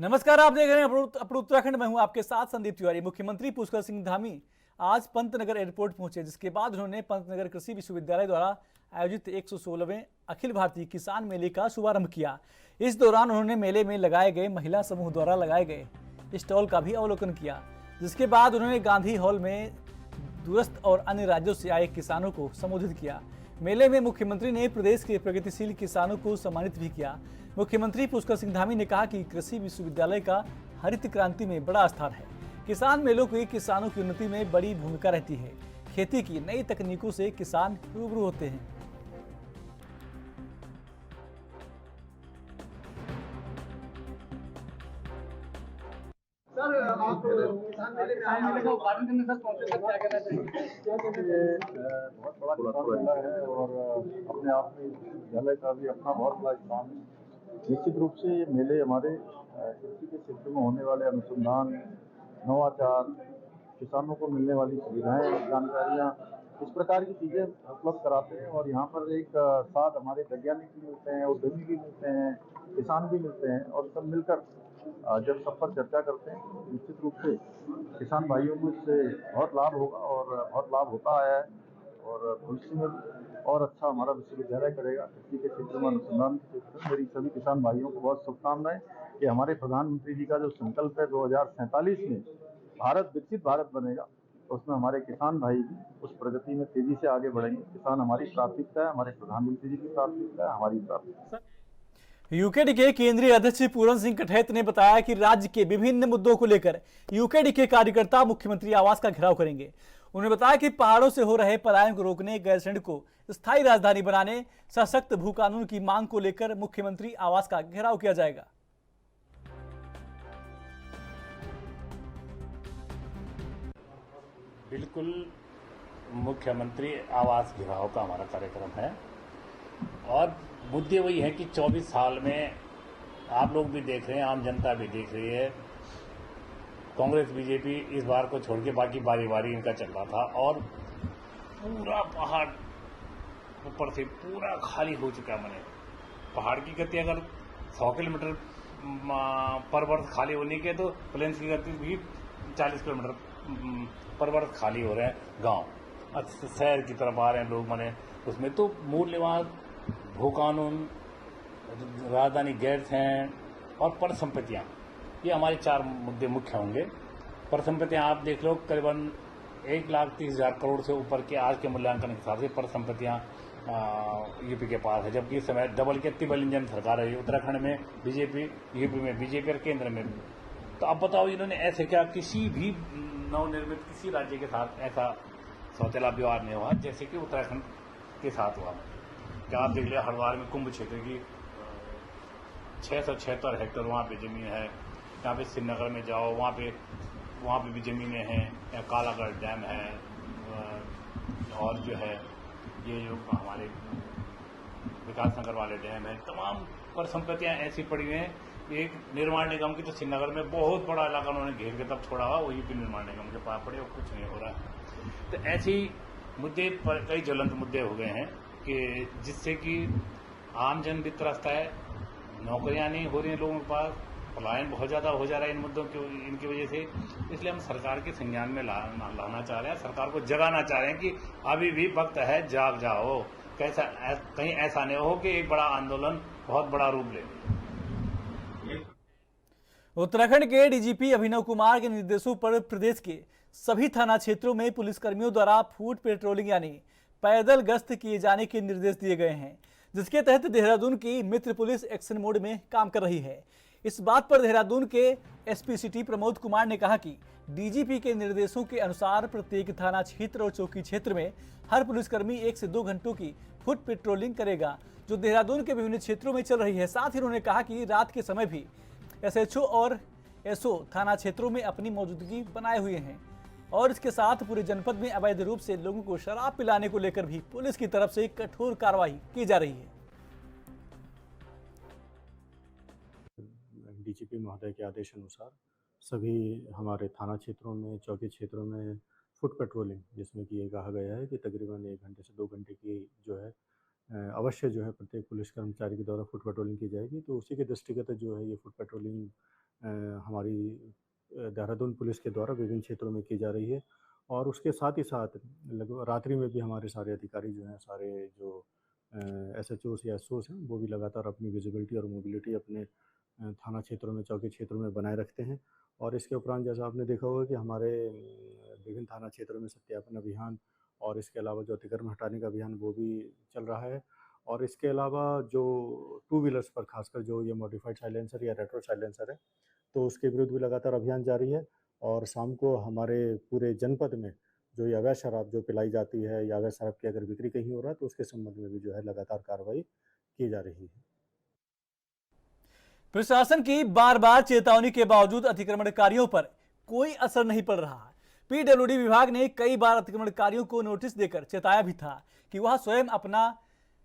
नमस्कार, आप देख रहे हैं अपना उत्तराखंड में हूं आपके साथ संदीप तिवारी। मुख्यमंत्री पुष्कर सिंह धामी आज पंतनगर एयरपोर्ट पहुंचे, जिसके बाद उन्होंने पंतनगर कृषि विश्वविद्यालय द्वारा आयोजित 116वें अखिल भारतीय किसान मेले का शुभारंभ किया। इस दौरान उन्होंने मेले में लगाए गए महिला समूह द्वारा लगाए गए स्टॉल का भी अवलोकन किया, जिसके बाद उन्होंने गांधी हॉल में दूरस्थ और अन्य राज्यों से आए किसानों को संबोधित किया। मेले में मुख्यमंत्री ने प्रदेश के प्रगतिशील किसानों को सम्मानित भी किया। मुख्यमंत्री पुष्कर सिंह धामी ने कहा कि कृषि विश्वविद्यालय का हरित क्रांति में बड़ा स्थान है। किसान मेलों की किसानों की उन्नति में बड़ी भूमिका रहती है। खेती की नई तकनीकों से किसान रूबरू होते हैं। सर, आप किसान मेले का उद्घाटन करने सर पहुंचे, सर क्या कहना चाहिए? बहुत बड़ा किसान मेला है और अपने आप में विश्वविद्यालय का भी अपना बहुत बड़ा स्थान है। निश्चित रूप से ये मेले हमारे कृषि के क्षेत्र में होने वाले अनुसंधान, नवाचार, किसानों को मिलने वाली सुविधाएं, जानकारियां, इस प्रकार की चीजें उपलब्ध कराते हैं। और यहाँ पर एक साथ हमारे वैज्ञानिक भी मिलते हैं, उद्यमी भी मिलते हैं, किसान भी मिलते हैं और सब मिलकर जब सब पर चर्चा करते हैं तो निश्चित रूप से किसान भाइयों को इससे बहुत लाभ होगा और बहुत लाभ होता आया है। और भविष्य में और अच्छा हमारा विश्वविद्यालय करेगा कृषि के क्षेत्र में, अनुसंधान के क्षेत्र में। मेरी सभी किसान भाइयों को बहुत शुभकामनाएं कि हमारे प्रधानमंत्री जी का जो संकल्प है 2047 में भारत विकसित भारत बनेगा, तो उसमें हमारे किसान भाई भी उस प्रगति में तेजी से आगे बढ़ेंगे। किसान हमारी प्राथमिकता है, हमारे प्रधानमंत्री जी की प्राथमिकता है, हमारी प्राथमिकता है। यूकेडी के केंद्रीय अध्यक्ष पूरन सिंह कठैत ने बताया कि राज्य के विभिन्न मुद्दों को लेकर यूकेडी के कार्यकर्ता मुख्यमंत्री आवास का घेराव करेंगे। उन्होंने बताया कि पहाड़ों से हो रहे पलायन को रोकने, गैरसैंण को स्थायी राजधानी बनाने, सशक्त भू कानून की मांग को लेकर मुख्यमंत्री आवास का घेराव किया जाएगा। बिल्कुल, मुख्यमंत्री आवास घेराव का हमारा कार्यक्रम है और मुद्दे वही है कि 24 साल में आप लोग भी देख रहे हैं, आम जनता भी देख रही है, कांग्रेस बीजेपी इस बार को छोड़ के बाकी बारी बारी इनका चल रहा था और पूरा पहाड़ ऊपर से पूरा खाली हो चुका है। मैंने पहाड़ की गति अगर 100 किलोमीटर पर वर्ष खाली होने के, तो प्लेन्स की गति भी 40 किलोमीटर पर वर्ष खाली हो रहे हैं गांव। शहर की तरफ आ रहे हैं लोग। मैंने उसमें तो मूल निवास, भू कानून, राजधानी गैरसैंण और पर संपत्तियाँ, ये हमारे 4 मुद्दे मुख्य होंगे। पर संपत्तियाँ आप देख लो, करीबन 1,30,000 करोड़ से ऊपर के आज के मूल्यांकन के हिसाब से पर संपत्तियाँ यूपी के पास है, जबकि इस समय डबल के ट्रिपल इंजन सरकार है उत्तराखंड में बीजेपी, यूपी में बीजेपी और केंद्र में भी। तो अब बताओ, इन्होंने ऐसे क्या किसी भी नवनिर्मित किसी राज्य के साथ ऐसा शौचालय व्यवहार नहीं हुआ जैसे कि उत्तराखंड के साथ हुआ। क्या आप देख लिया, हरिद्वार में कुंभ क्षेत्र की 676 हेक्टेयर वहाँ पे ज़मीन है। यहाँ पे श्रीनगर में जाओ, वहाँ पे भी ज़मीनें हैं। यहाँ कालागढ़ डैम है और जो है ये जो हमारे विकास नगर वाले डैम है, तमाम पर संपत्तियाँ ऐसी पड़ी हुई हैं। एक निर्माण निगम की तो श्रीनगर में बहुत बड़ा इलाका उन्होंने घेर के तब छोड़ा हुआ, वही भी निर्माण निगम के पास पड़े और कुछ नहीं हो रहा है। तो ऐसे ही मुद्दे पर कई ज्वलंत मुद्दे हो गए हैं कि जिससे कि आम जन भी त्रस्त है, नौकरियां नहीं हो रही हैं लोगों के पास, पलायन बहुत ज़्यादा हो जा रहा है इनकी वजह से। इसलिए हम सरकार के संज्ञान में लाना चाह रहे हैं, सरकार को जगाना चाह रहे हैं कि अभी भी वक्त है, जाग जाओ। कहीं ऐसा नहीं हो कि एक बड़ा आंदोलन बहुत बड़ा रूप ले। उत्तराखंड के डीजीपी अभिनव कुमार के निर्देशों पर प्रदेश के सभी थाना क्षेत्रों में पुलिसकर्मियों द्वारा फुट पेट्रोलिंग यानी पैदल गश्त किए जाने के निर्देश दिए गए हैं, जिसके तहत देहरादून की मित्र पुलिस एक्शन मोड में काम कर रही है। इस बात पर देहरादून के एसपी सिटी प्रमोद कुमार ने कहा कि डीजीपी के निर्देशों के अनुसार प्रत्येक थाना क्षेत्र और चौकी क्षेत्र में हर पुलिसकर्मी 1 से 2 घंटों की फुट पेट्रोलिंग करेगा, जो देहरादून के विभिन्न क्षेत्रों में चल रही है। साथ ही उन्होंने कहा कि रात के समय भी एसएचओ और एसओ थाना क्षेत्रों में अपनी मौजूदगी बनाए हुए हैं और इसके साथ पूरे जनपद में अवैध रूप से लोगों को शराब पिलाने को लेकर भी पुलिस की तरफ से कठोर कार्रवाई की जा रही है। डीजीपी महोदय के आदेश अनुसार सभी हमारे थाना क्षेत्रों में, चौकी क्षेत्रों में फुट पेट्रोलिंग, जिसमें कि ये कहा गया है कि तकरीबन 1 घंटे से 2 घंटे की जो है अवश्य जो है प्रत्येक पुलिस कर्मचारी के द्वारा फुट पेट्रोलिंग की जाएगी। तो उसी के दृष्टिगत जो है ये फुट पेट्रोलिंग हमारी देहरादून पुलिस के द्वारा विभिन्न क्षेत्रों में की जा रही है। और उसके साथ ही साथ लगभग रात्रि में भी हमारे सारे अधिकारी जो हैं, सारे जो SHOs या SOs हैं, वो भी लगातार अपनी विजिबिलिटी और मोबिलिटी अपने थाना क्षेत्रों में, चौकी क्षेत्रों में बनाए रखते हैं। और इसके उपरांत जैसा आपने देखा होगा कि हमारे विभिन्न थाना क्षेत्रों में सत्यापन अभियान और इसके अलावा जो अतिक्रमण हटाने का अभियान वो भी चल रहा है। और इसके अलावा जो टू व्हीलर्स पर खासकर जो ये मॉडिफाइड साइलेंसर या रेट्रो साइलेंसर है, तो उसके विरुद्ध भी लगातार अभियान जारी है। और शाम को हमारे पूरे जनपद में जो ये अवैध शराब जो पिलाई जाती है या अवैध शराब की अगर बिक्री कहीं हो रहा है, तो उसके संबंध में भी जो है लगातार कार्रवाई की जा रही है। प्रशासन की बार बार चेतावनी के बावजूद अतिक्रमणकारियों पर कोई असर नहीं पड़ रहा। PWD विभाग ने कई बार अतिक्रमणकारियों को नोटिस देकर चेताया भी था कि वह स्वयं अपना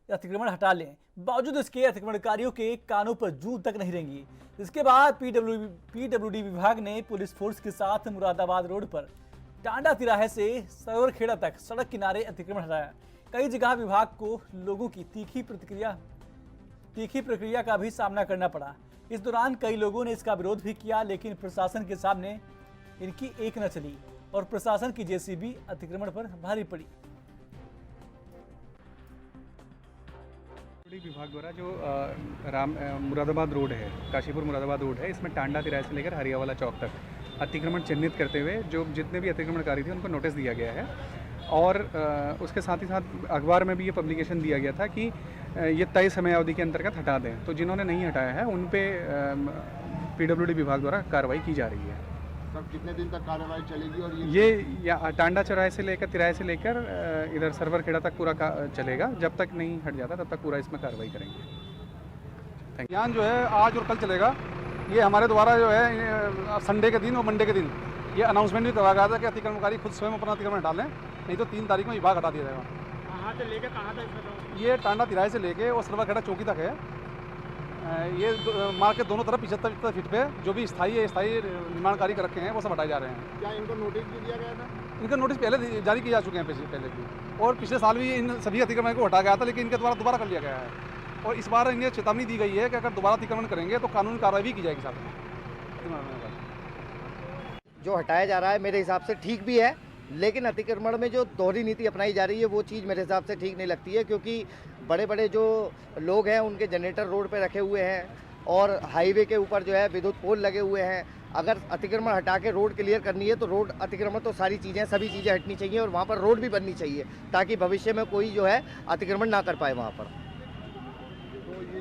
अतिक्रमण हटा लें, बावजूद इसके अतिक्रमणकारियों के कानों पर जूं तक नहीं रेंगी। इसके बाद PWD विभाग ने पुलिस फोर्स के साथ मुरादाबाद रोड पर टांडा तिराहे से सरवरखेड़ा तक सड़क किनारे अतिक्रमण हटाया। कई जगह विभाग को लोगों की तीखी प्रक्रिया का भी सामना करना पड़ा। इस दौरान कई लोगों ने इसका विरोध भी किया, लेकिन प्रशासन के सामने इनकी एक न चली और प्रशासन की JCB अतिक्रमण पर भारी पड़ी। विभाग द्वारा जो मुरादाबाद रोड है, काशीपुर मुरादाबाद रोड है, इसमें टांडा तिराहे से लेकर हरियावाला चौक तक अतिक्रमण चिन्हित करते हुए जो जितने भी अतिक्रमणकारी थे उनको नोटिस दिया गया है। और उसके साथ ही साथ अखबार में भी ये पब्लिकेशन दिया गया था कि ये तय समय अवधि के अंतर्गत हटा दें। तो जिन्होंने नहीं हटाया है उन पे PWD विभाग द्वारा कार्रवाई की जा रही है। सब कितने दिन तक कार्रवाई चलेगी? और ये टांडा तिराहे से लेकर इधर सरवरखेड़ा तक पूरा चलेगा। जब तक नहीं हट जाता तब तक पूरा इसमें कार्रवाई करेंगे। अभियान जो है आज और कल चलेगा। ये हमारे द्वारा जो है संडे के दिन और मंडे के दिन ये अनाउंसमेंट भी करवाया गया था कि अतिक्रमणकारी खुद स्वयं अपना अतिक्रमण हटा लें, नहीं तो 3 तारीख में विभाग हटा दिया जाएगा। कहाँ से लेकर कहाँ तक? ये टांडा तिराहे से लेके और सरवरखेड़ा चौकी तक है। ये मार्ग के दोनों तरफ 75 फीट पे जो भी स्थायी निर्माण कार्य कर रखे हैं वो सब हटाए जा रहे हैं। क्या इनको नोटिस भी दिया गया था? इनका नोटिस पहले जारी किए जा चुके हैं पहले भी, और पिछले साल भी इन सभी अतिक्रमण को हटाया गया था, लेकिन इनके द्वारा दोबारा कर लिया गया है। और इस बार इन्हें चेतावनी दी गई है कि अगर दोबारा अतिक्रमण करेंगे तो कानूनी कार्रवाई भी की जाएगी साथ में। जो हटाया जा रहा है मेरे हिसाब से ठीक भी है, लेकिन अतिक्रमण में जो दोहरी नीति अपनाई जा रही है वो चीज़ मेरे हिसाब से ठीक नहीं लगती है, क्योंकि बड़े बड़े जो लोग हैं उनके जनरेटर रोड पे रखे हुए हैं और हाईवे के ऊपर जो है विद्युत पोल लगे हुए हैं। अगर अतिक्रमण हटा के रोड क्लियर करनी है तो रोड अतिक्रमण तो सभी चीज़ें हटनी चाहिए और वहाँ पर रोड भी बननी चाहिए, ताकि भविष्य में कोई जो है अतिक्रमण ना कर पाए वहाँ पर। तो ये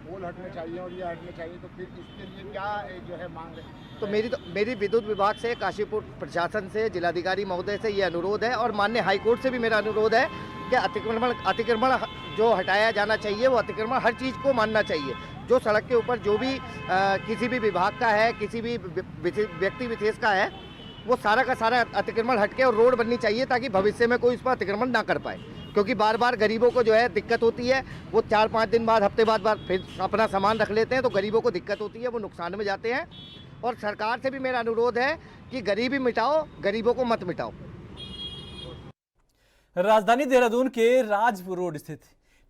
पोल हटने चाहिए और ये हटने चाहिए, तो फिर इसके लिए क्या जो है मांग है? तो मेरी विद्युत विभाग से, काशीपुर प्रशासन से, जिलाधिकारी महोदय से ये अनुरोध है और माननीय हाईकोर्ट से भी मेरा अनुरोध है कि अतिक्रमण जो हटाया जाना चाहिए वो अतिक्रमण हर चीज़ को मानना चाहिए। जो सड़क के ऊपर जो भी किसी भी विभाग का है, किसी भी व्यक्ति विशेष का है, वो सारा का सारा अतिक्रमण हटके और रोड बननी चाहिए, ताकि भविष्य में कोई इस पर अतिक्रमण ना कर पाए। क्योंकि बार बार गरीबों को जो है दिक्कत होती है, वो 4-5 दिन बाद, हफ्ते बाद फिर अपना सामान रख लेते हैं, तो गरीबों को दिक्कत होती है, वो नुकसान में जाते हैं। और सरकार से भी मेरा अनुरोध है कि गरीबी मिटाओ, गरीबों को मत मिटाओ। राजधानी देहरादून के राजपुर रोड स्थित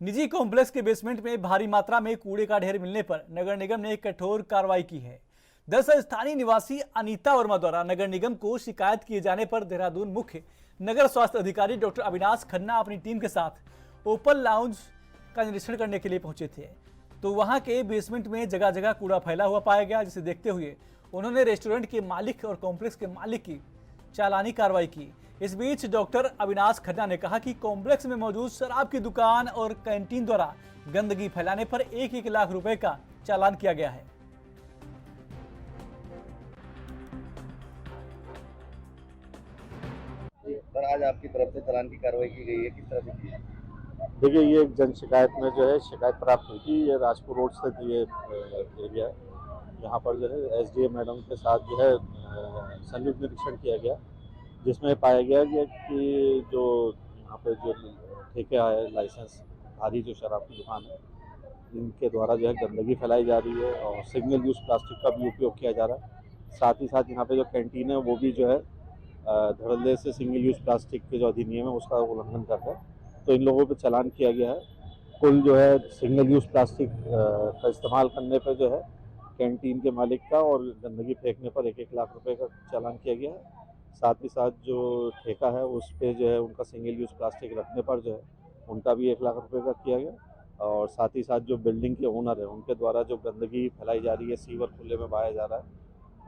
निजी कॉम्प्लेक्स के बेसमेंट में भारी मात्रा में कूड़े का ढेर मिलने पर नगर निगम ने कठोर कार्रवाई की है। दरअसल स्थानीय निवासी अनीता वर्मा द्वारा नगर निगम को शिकायत किए जाने पर देहरादून मुख्य नगर स्वास्थ्य अधिकारी डॉक्टर अविनाश खन्ना अपनी टीम के साथ ओपन लाउंज का निरीक्षण करने के लिए पहुंचे थे, तो वहां के बेसमेंट में जगह जगह कूड़ा फैला हुआ पाया गया, जिसे देखते हुए उन्होंने रेस्टोरेंट के मालिक और कॉम्प्लेक्स के मालिक की चालानी कार्रवाई की। इस बीच डॉक्टर अविनाश खन्ना ने कहा कि कॉम्प्लेक्स में मौजूद शराब की दुकान और कैंटीन द्वारा गंदगी फैलाने पर 1-1 लाख रुपए का चालान किया गया है। सर, आज आपकी तरफ से चालान की कार्रवाई की गई है, किस तरह से की है? देखिए, ये एक जन शिकायत में जो है शिकायत प्राप्त हुई थी। ये राजपुर रोड स्थित ये एरिया है, यहाँ पर जो है SDM मैडम के साथ जो है संयुक्त निरीक्षण किया गया, जिसमें पाया गया कि जो यहाँ पे जो ठेका है लाइसेंस धारी जो शराब की दुकान है, इनके द्वारा जो है गंदगी फैलाई जा रही है और सिंगल यूज़ प्लास्टिक का भी उपयोग किया जा रहा है। साथ ही साथ यहाँ पे जो कैंटीन है वो भी जो है धड़ल्ले से सिंगल यूज़ प्लास्टिक के जो अधिनियम है उसका उल्लंघन कर रहा है, तो इन लोगों पे चालान किया गया है। कुल जो है सिंगल यूज़ प्लास्टिक का इस्तेमाल करने पे जो है कैंटीन के मालिक का और गंदगी फेंकने पर 1-1 लाख रुपए का चालान किया गया है। साथ ही साथ जो ठेका है उस पे जो है उनका सिंगल यूज़ प्लास्टिक रखने पर जो है उनका भी 1 लाख रुपए का किया गया। और साथ ही साथ जो बिल्डिंग के ओनर है उनके द्वारा जो गंदगी फैलाई जा रही है, सीवर खुले में बहाया जा रहा है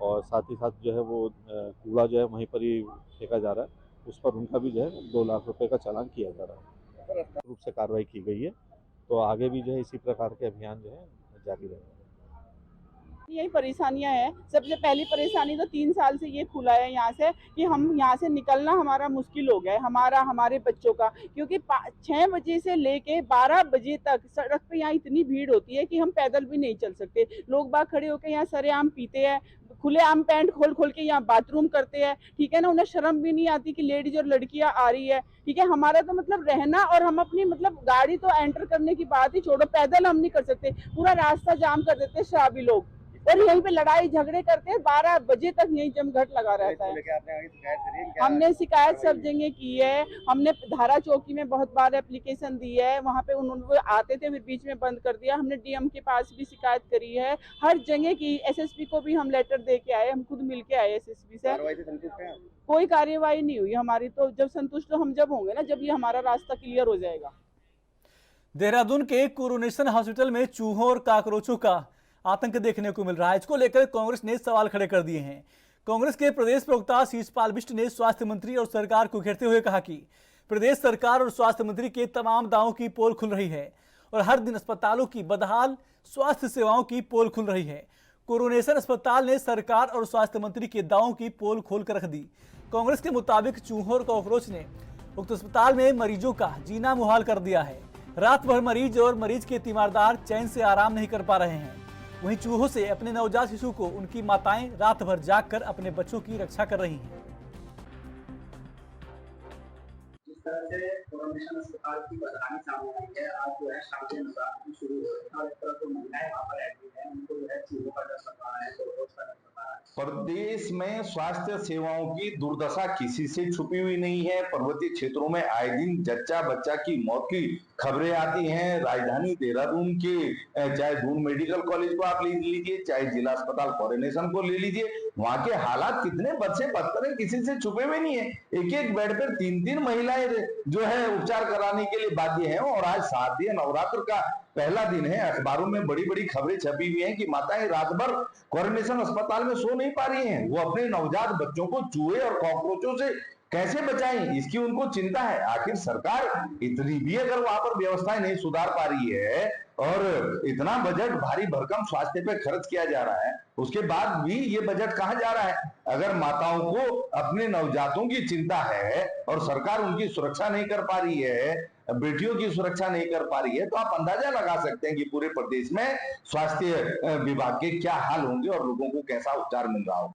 और साथ ही साथ जो है वो कूड़ा जो है वहीं पर ही फेंका जा रहा है, उस पर उनका भी जो है 2 लाख रुपए का चालान किया जा रहा है। रूप से कार्रवाई की गई है, तो आगे भी जो है इसी प्रकार के अभियान जो है जारी रहेंगे। यही परेशानियां हैं। सबसे पहली परेशानी तो 3 साल से ये खुला है यहाँ से कि हम यहाँ से निकलना हमारा मुश्किल हो गया है, हमारे बच्चों का, क्योंकि 6 बजे से लेके 12 बजे तक सड़क पे यहाँ इतनी भीड़ होती है कि हम पैदल भी नहीं चल सकते। लोग बाग खड़े होकर यहाँ सरेआम पीते हैं, खुलेआम पैंट खोल के यहाँ बाथरूम करते हैं, ठीक है ना। उन्हें शर्म भी नहीं आती कि लेडीज और लड़कियां आ रही है, ठीक है। हमारा तो मतलब रहना और हम अपनी मतलब गाड़ी तो एंटर करने की बात ही छोड़ो, पैदल हम नहीं कर सकते। पूरा रास्ता जाम कर देते शराबी लोग और यहीं पे लड़ाई झगड़े करते हैं। 12 बजे तक यहीं जमघट लगा रहता है। हमने शिकायत सब जगह की है। हमने धारा चौकी में बहुत बार एप्लीकेशन दी है, वहाँ पे उन्होंने आते थे फिर बीच में बंद कर दिया। हमने डीएम के पास भी शिकायत करी है, हर जगह की। एसएसपी को भी हम लेटर दे के आए, हम खुद मिल के आए एसएसपी से। कोई कार्यवाही नहीं हुई हमारी। तो जब संतुष्ट हम जब होंगे ना, जब ये हमारा रास्ता क्लियर हो जाएगा। देहरादून के कोरोनेशन हॉस्पिटल में चूहों और काकरोचों का आतंक देखने को मिल रहा है। इसको लेकर कांग्रेस ने सवाल खड़े कर दिए हैं। कांग्रेस के प्रदेश प्रवक्ता शीशपाल बिष्ट ने स्वास्थ्य मंत्री और सरकार को घेरते हुए कहा कि प्रदेश सरकार और स्वास्थ्य मंत्री के तमाम दावों की पोल खुल रही है और हर दिन अस्पतालों की बदहाल स्वास्थ्य सेवाओं की पोल खुल रही है। कोरोनेशन अस्पताल ने सरकार और स्वास्थ्य मंत्री के दावों की पोल खोल कर रख दी। कांग्रेस के मुताबिक चूहों और कॉकरोच ने उक्त अस्पताल में मरीजों का जीना मुहाल कर दिया है। रात भर मरीज और मरीज के तीमारदार चैन से आराम नहीं कर पा रहे हैं। वहीं चूहों से अपने नवजात शिशु को उनकी माताएं रात भर जागकर अपने बच्चों की रक्षा कर रही हैं। जिस तरह से कोरोनेशन अस्पताल की बदहाली सामने आई है, आज जो है शाम के नवरात्र शुरू हो रही है और इस तरह जो महिलाएं वहाँ पर एडमिट है उनको जो है चूहों का डर सता रहा है, कॉकरोच का डर सता रहा है। प्रदेश में स्वास्थ्य सेवाओं की दुर्दशा किसी से छुपी हुई नहीं है। पर्वतीय क्षेत्रों में आए दिन जच्चा बच्चा की मौत की खबरें आती हैं। राजधानी देहरादून के चाहे दून मेडिकल कॉलेज को आप ले लीजिए, चाहे जिला अस्पताल कोरोनेशन को ले लीजिए, वहां के हालात कितने बद से बदतर है, किसी से छुपे हुए नहीं है। एक एक बेड पर 3-3 महिलाएं जो है उपचार कराने के लिए बाध्य हैं। और आज शारदीय नवरात्र का पहला दिन है। अखबारों में बड़ी बड़ी खबरें छपी हुई हैं कि माताएं रात भर कोरोनेशन अस्पताल में सो नहीं पा रही हैं। वो अपने नवजात बच्चों को चूहे और कॉकरोचों से कैसे बचाएं, इसकी उनको चिंता है। आखिर सरकार इतनी भी अगर वहां पर व्यवस्थाएं नहीं सुधार पा रही है और इतना बजट भारी भरकम स्वास्थ्य पे खर्च किया जा रहा है, उसके बाद भी ये बजट कहां जा रहा है। अगर माताओं को अपने नवजातों की चिंता है और सरकार उनकी सुरक्षा नहीं कर पा रही है, बेटियों की सुरक्षा नहीं कर पा रही है, तो आप अंदाजा लगा सकते हैं कि पूरे प्रदेश में स्वास्थ्य विभाग के क्या हाल होंगे और लोगों को कैसा उपचार मिल रहा होगा।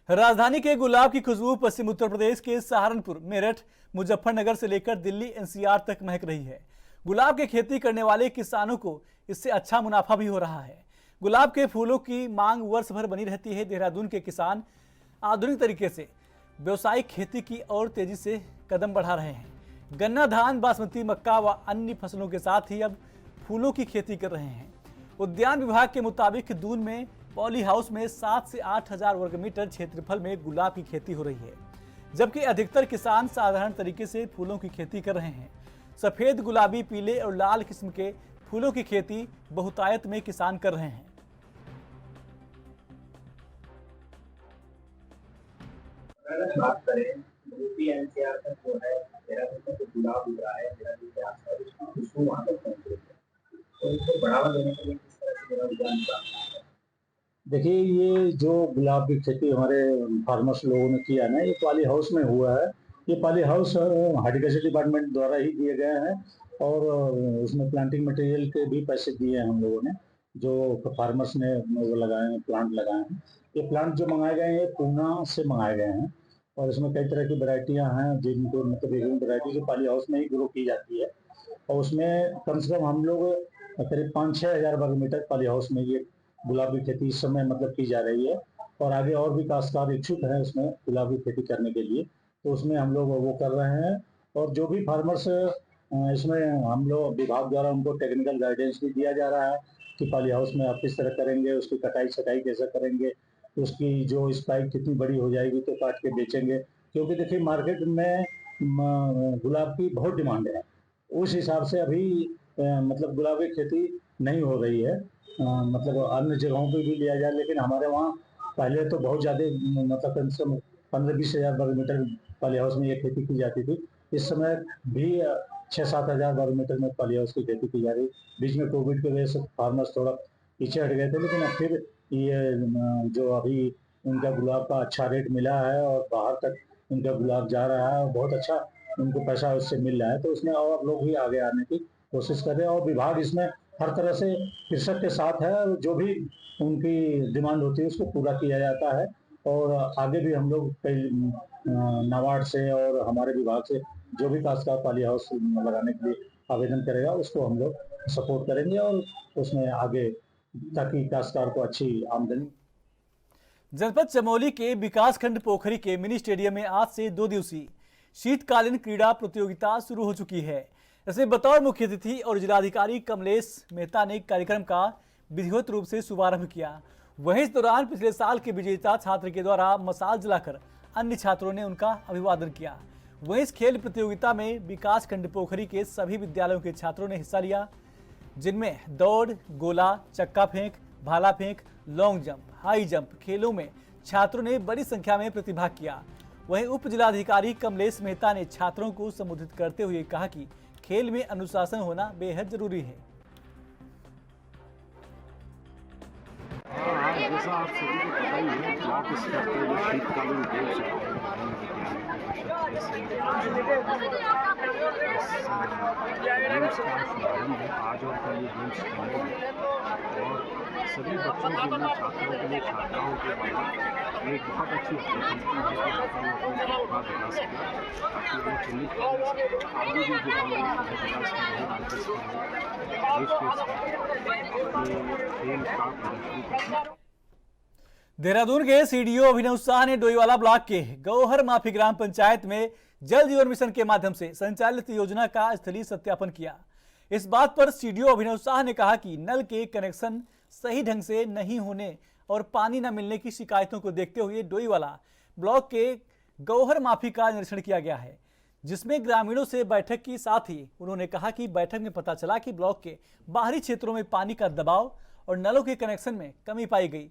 राजधानी के गुलाब की खुशबू पश्चिम उत्तर प्रदेश के सहारनपुर, मेरठ, मुजफ्फरनगर से लेकर दिल्ली एनसीआर तक महक रही है। गुलाब की खेती करने वाले किसानों को इससे अच्छा मुनाफा भी हो रहा है। गुलाब के फूलों की मांग वर्ष भर बनी रहती है। देहरादून के किसान आधुनिक तरीके से व्यावसायिक खेती की और तेजी से कदम बढ़ा रहे हैं। गन्ना, धान, बासमती, मक्का व अन्य फसलों के साथ ही अब फूलों की खेती कर रहे हैं। उद्यान विभाग के मुताबिक दून में पॉली हाउस में 7 से 8 हजार वर्ग मीटर क्षेत्रफल में गुलाब की खेती हो रही है, जबकि अधिकतर किसान साधारण तरीके से फूलों की खेती कर रहे हैं। सफेद, गुलाबी, पीले और लाल किस्म के फूलों की खेती बहुतायत में किसान कर रहे हैं। अगर बात करें यूपी एनसीआर तक जो है देहरादून में जो गुलाब उग रहा है, देहरादून के आसपास उसकी खुशबू वहाँ तक पहुँच रही है, तो इसको बढ़ावा देने के लिए किस तरह से मेरा रुझान रहा है? देखिए, ये जो गुलाब की खेती हमारे फार्मर्स लोगों ने किया ना, ये पॉली हाउस में हुआ है। ये पॉली हाउस हॉर्टिकल्चर डिपार्टमेंट द्वारा ही दिए गए हैं और उसमें प्लांटिंग मटेरियल के भी पैसे दिए हैं हम लोगों ने, जो फार्मर्स ने वो लगाए हैं, प्लांट लगाए हैं। ये प्लांट जो मंगाए गए हैं ये पूना से मंगाए गए हैं और इसमें कई तरह की वैरायटियाँ हैं जिनको मतलब विभिन्न वैरायटी जो पॉली हाउस में ही ग्रो की जाती है। और उसमें कम से कम हम लोग करीब 5-6 हजार वर्ग मीटर पॉली हाउस में ये गुलाब की खेती इस समय मतलब की जा रही है। और आगे और भी काश्तकार इच्छुक हैं उसमें गुलाब की खेती करने के लिए, तो उसमें हम लोग वो कर रहे हैं। और जो भी फार्मर्स इसमें हम लोग विभाग द्वारा उनको टेक्निकल गाइडेंस भी दिया जा रहा है कि पाली हाउस में आप किस तरह करेंगे, उसकी कटाई छटाई कैसे करेंगे, उसकी जो स्पाइक कितनी बड़ी हो जाएगी तो काट के बेचेंगे। क्योंकि देखिए मार्केट में गुलाब की बहुत डिमांड है, उस हिसाब से अभी मतलब गुलाब की खेती नहीं हो रही है। मतलब अन्य जगहों पे भी लिया जाए, लेकिन हमारे वहाँ पहले तो बहुत ज़्यादा मतलब कम से कम 15-20 हज़ार वर्ग मीटर पाली हाउस में ये खेती की जाती थी। इस समय भी 6-7 हज़ार वर्ग मीटर में पाली हाउस की खेती की जा रही। बीच में कोविड की वजह से फार्मर्स थोड़ा पीछे हट गए थे, लेकिन अब फिर ये जो अभी उनका गुलाब का अच्छा रेट मिला है और बाहर तक उनका गुलाब जा रहा है और बहुत अच्छा उनको पैसा उससे मिल रहा है, तो उसमें और लोग भी आगे आने की कोशिश कर रहे हैं। और विभाग इसमें हर तरह से कृषक के साथ है, जो भी उनकी डिमांड होती है उसको पूरा किया जाता है। और आगे भी हम लोग कई नाबार्ड से और हमारे विभाग से जो भी काश्तकार पाली हाउस लगाने के लिए आवेदन करेगा उसको हम लोग सपोर्ट करेंगे और उसमें आगे, ताकि काश्तकार को अच्छी आमदनी। जनपद चमोली के विकासखंड पोखरी के मिनी स्टेडियम में आज से 2 दिवसीय शीतकालीन क्रीड़ा प्रतियोगिता शुरू हो चुकी है। इसमें बतौर मुख्य अतिथि और जिलाधिकारी कमलेश मेहता ने कार्यक्रम का विधिवत रूप से शुभारंभ किया। वहीं इस दौरान पिछले साल के विजेता छात्र के द्वारा मशाल जलाकर अन्य छात्रों ने उनका अभिवादन किया। वहीं इस खेल प्रतियोगिता में विकासखंड पोखरी के सभी विद्यालयों के छात्रों ने हिस्सा लिया, जिनमें दौड़, गोला, चक्का फेंक, भाला फेंक, लॉन्ग जंप, हाई जंप खेलों में छात्रों ने बड़ी संख्या में प्रतिभाग किया। वहीं उप जिलाधिकारी कमलेश मेहता ने छात्रों को संबोधित करते हुए कहा कि खेल में अनुशासन होना बेहद जरूरी है। जैसा आप सभी को पता ही है, ब्लॉक स्तर पर जो शीतकालीन गेम्स आज और कल ये गेम्स खेले और सभी बच्चों के लिए, छात्रों के लिए, छात्राओं के लिए एक बहुत अच्छी अपॉर्चुनिटी है कि यहाँ पर वो अपनी प्रतिभा दिखा सकें, ताकि वो चलित आगे भी जो हम लोग विकास कर रहे हैं देश के खेल का प्रदर्शन कर सकें। देहरादून के सीडीओ अभिनव शाह ने डोईवाला ब्लॉक के गौहर माफी ग्राम पंचायत में जल जीवन मिशन के माध्यम से संचालित योजना का स्थलीय सत्यापन किया। इस बात पर सीडीओ अभिनव शाह ने कहा कि नल के कनेक्शन सही ढंग से नहीं होने और पानी न मिलने की शिकायतों को देखते हुए डोईवाला ब्लॉक के गौहर माफी का निरीक्षण किया गया है, जिसमें ग्रामीणों से बैठक की। साथ ही उन्होंने कहा कि बैठक में पता चला कि ब्लॉक के बाहरी क्षेत्रों में पानी का दबाव और नलों के कनेक्शन में कमी पाई गई,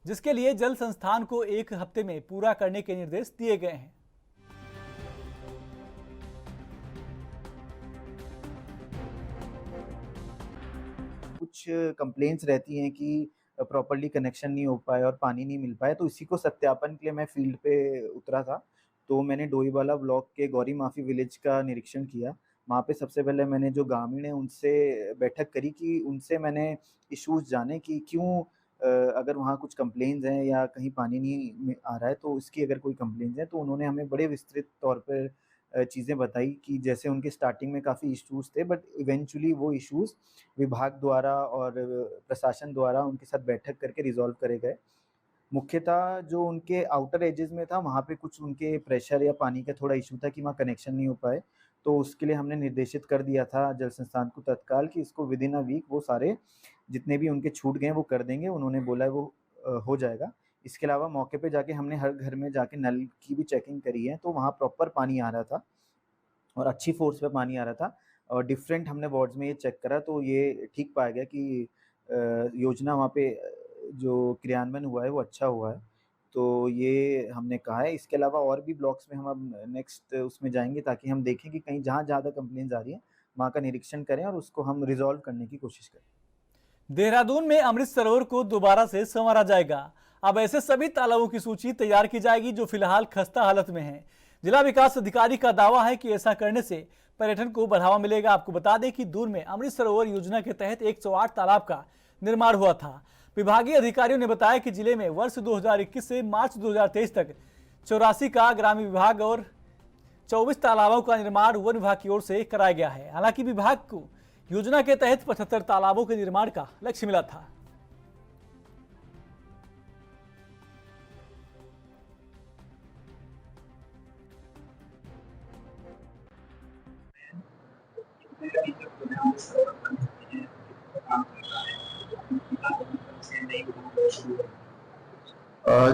जिसके लिए जल संस्थान को 1 हफ्ते में पूरा करने के निर्देश दिए गए हैं। कुछ कंप्लेंट्स रहती हैं कि प्रॉपर्ली कनेक्शन नहीं हो पाए और पानी नहीं मिल पाए, तो इसी को सत्यापन के लिए मैं फील्ड पे उतरा था। तो मैंने डोईवाला ब्लॉक के गौरी माफी विलेज का निरीक्षण किया। वहाँ पे सबसे पहले मैंने जो ग्रामीण हैं उनसे बैठक करी कि उनसे मैंने इश्यूज जाने कि क्यों अगर वहाँ कुछ कंप्लेंट्स हैं या कहीं पानी नहीं आ रहा है तो इसकी अगर कोई कंप्लेंट्स हैं, तो उन्होंने हमें बड़े विस्तृत तौर पर चीज़ें बताई कि जैसे उनके स्टार्टिंग में काफ़ी इश्यूज़ थे, बट इवेंचुअली वो इश्यूज़ विभाग द्वारा और प्रशासन द्वारा उनके साथ बैठक करके रिजॉल्व करे गए। मुख्यतः जो उनके आउटर एजेस में था वहाँ पे कुछ उनके प्रेशर या पानी का थोड़ा इशू था कि वहाँ कनेक्शन नहीं हो पाए, तो उसके लिए हमने निर्देशित कर दिया था जल संस्थान को तत्काल कि इसको विदिन अ वीक वो सारे जितने भी उनके छूट गए वो कर देंगे। उन्होंने बोला है वो हो जाएगा। इसके अलावा मौके पे जाके हमने हर घर में जाके नल की भी चेकिंग करी है, तो वहाँ प्रॉपर पानी आ रहा था और अच्छी फोर्स पे पानी आ रहा था। और डिफरेंट हमने वार्ड्स में ये चेक करा तो ये ठीक पाया गया कि योजना वहाँ पे जो क्रियान्वयन हुआ है वो अच्छा हुआ है, तो ये हमने कहा है। इसके अलावा और भी ब्लॉक्स में हम अब नेक्स्ट उसमें जाएंगे ताकि हम देखें कि कहीं जहाँ ज़्यादा कंप्लेंट्स आ रही हैं वहाँ का निरीक्षण करें और उसको हम रिजॉल्व करने की कोशिश करें। देहरादून में अमृत सरोवर को दोबारा से संवारा जाएगा। अब ऐसे सभी तालाबों की सूची तैयार की जाएगी जो फिलहाल खस्ता हालत में हैं। जिला विकास अधिकारी का दावा है कि ऐसा करने से पर्यटन को बढ़ावा मिलेगा। आपको बता दें कि दूर में अमृत सरोवर योजना के तहत 108 तालाब का निर्माण हुआ था। विभागीय अधिकारियों ने बताया कि जिले में वर्ष 2021 से मार्च 2023 तक 84 का ग्रामीण विभाग और 24 तालाबों का निर्माण वन विभाग की ओर से कराया गया है। हालांकि विभाग को योजना के तहत 75 तालाबों के निर्माण का लक्ष्य मिला था।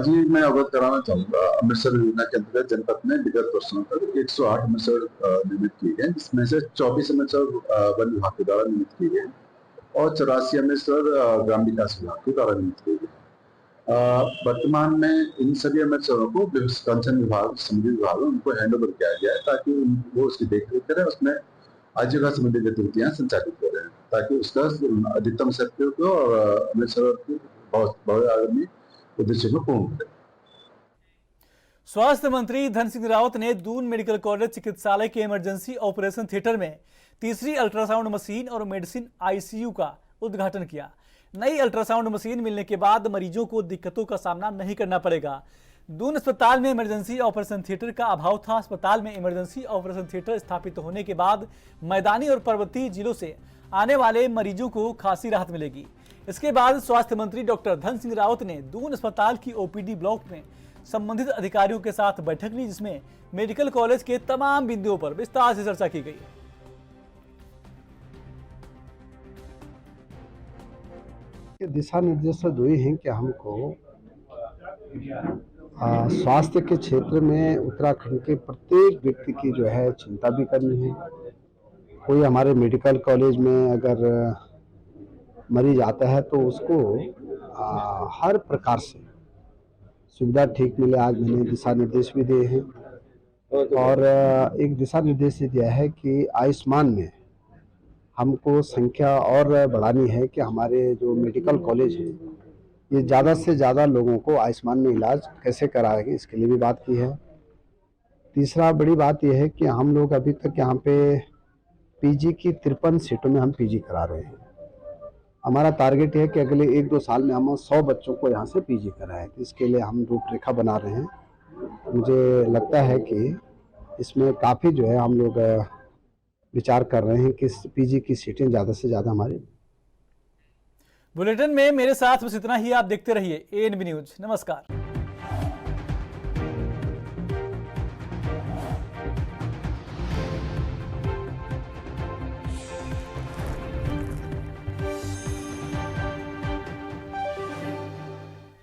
जी मैं अवगत कराना चाहूँगा, अमृतसर योजना के अंतर्गत जनपद में विगत वर्षों तक 108 अमृतसर निर्मित किए गए, जिसमें से 24 अमृतसर वन विभाग के द्वारा निर्मित किए गए और 84 अमृतसर ग्राम विकास विभाग के द्वारा निर्मित किए गए। वर्तमान में इन सभी अमृतसरों को कंसर्न विभाग, संबंधित विभाग उनको हैंड ओवर किया गया है ताकि वो उसकी देखरेख करें, उसमें आजीविका संबंधी गतिविधियां संचालित करें ताकि उसका अधिकतम सत्य को और अमृतसर की बहुत आगामी उद्देश्य को पूर्ण करें। स्वास्थ्य मंत्री धन सिंह रावत ने दून मेडिकल कॉलेज चिकित्सालय के इमरजेंसी ऑपरेशन थिएटर में तीसरी अल्ट्रासाउंड मशीन और मेडिसिन आईसीयू का उद्घाटन किया। नई अल्ट्रासाउंड मशीन मिलने के बाद मरीजों को दिक्कतों का सामना नहीं करना पड़ेगा। दून अस्पताल में इमरजेंसी ऑपरेशन थिएटर का अभाव था। अस्पताल में इमरजेंसी ऑपरेशन थिएटर स्थापित होने के बाद मैदानी और पर्वतीय जिलों से आने वाले मरीजों को खासी राहत मिलेगी। इसके बाद स्वास्थ्य मंत्री डॉक्टर धन सिंह रावत ने दून अस्पताल की ओपीडी ब्लॉक में संबंधित अधिकारियों के साथ बैठक ली, जिसमें मेडिकल कॉलेज के तमाम बिंदुओं पर विस्तार से चर्चा की गई। दिशा निर्देश दो ही हैं कि हमको स्वास्थ्य के क्षेत्र में उत्तराखंड के प्रत्येक व्यक्ति की जो है चिंता भी करनी है। कोई हमारे मेडिकल कॉलेज में अगर मरीज आता है तो उसको हर प्रकार से सुविधा ठीक मिले। आज मैंने दिशा निर्देश भी दिए हैं और एक दिशा निर्देश दिया है कि आयुष्मान में हमको संख्या और बढ़ानी है कि हमारे जो मेडिकल कॉलेज है ये ज़्यादा से ज़्यादा लोगों को आयुष्मान में इलाज कैसे कराएंगे, इसके लिए भी बात की है। तीसरा बड़ी बात यह है कि हम लोग अभी तक यहाँ पे पीजी की 53 सीटों में हम पीजी करा रहे हैं। हमारा टारगेट है कि अगले 1-2 साल में हम 100 बच्चों को यहाँ से पीजी कराएं। तो इसके लिए हम रूपरेखा बना रहे हैं। मुझे लगता है कि इसमें काफ़ी जो है हम लोग विचार कर रहे हैं कि पीजी की सीटें ज़्यादा से ज़्यादा हमारे। बुलेटिन में मेरे साथ बस इतना ही। आप देखते रहिए एएनबी न्यूज। नमस्कार।